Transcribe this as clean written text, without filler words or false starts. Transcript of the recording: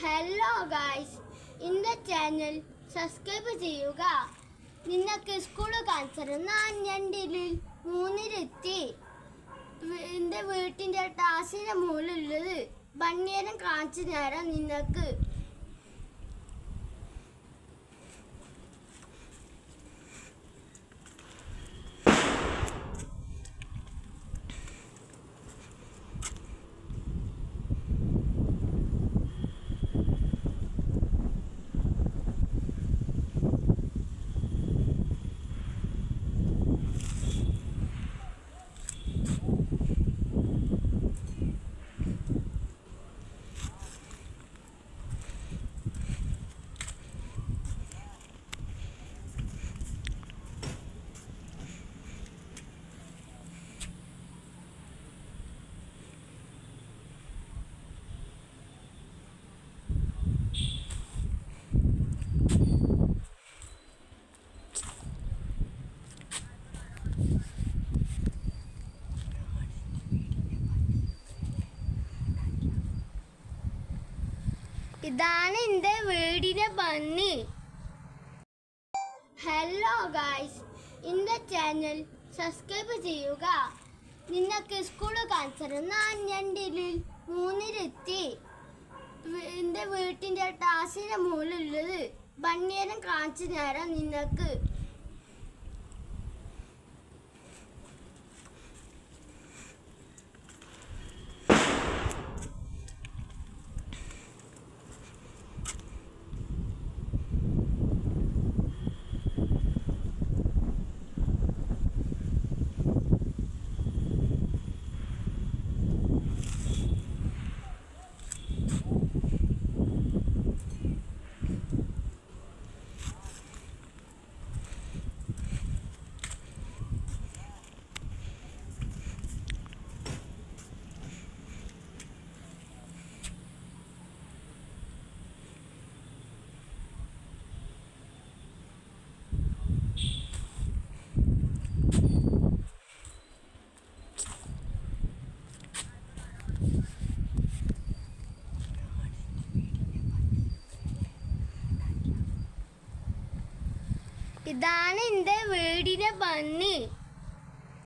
Hello guys, ഇന്റെ channel subscribe ചെയ്യുക. നിങ്ങൾക്ക് സ്കൂൾ കാണിച്ചത് ഞാൻ രണ്ടിലിൽ മൂന്നിലെത്തി. എൻ്റെ വീട്ടിൻ്റെ ടാസിൻ്റെ മുകളിലുള്ളത് ബണ്ണേരം കാണിച്ചു തരാം നിങ്ങൾക്ക്. ഇതാണ് എൻ്റെ വീടിൻ്റെ ഭംഗി. ഹലോ ഗായ്സ്, എൻ്റെ ചാനൽ സബ്സ്ക്രൈബ് ചെയ്യുക. നിങ്ങൾക്ക് സ്കൂൾ കാണിച്ചത് ഞാൻ രണ്ടിലിൽ മൂന്നിലെത്തി. എൻ്റെ വീട്ടിൻ്റെ ടാസിൻ്റെ മുകളിലുള്ളത് ബണ്ണേരം കാണിച്ചു തരാം നിങ്ങൾക്ക്. ഇതാണ് എൻ്റെ വീടിൻ്റെ ഭംഗി.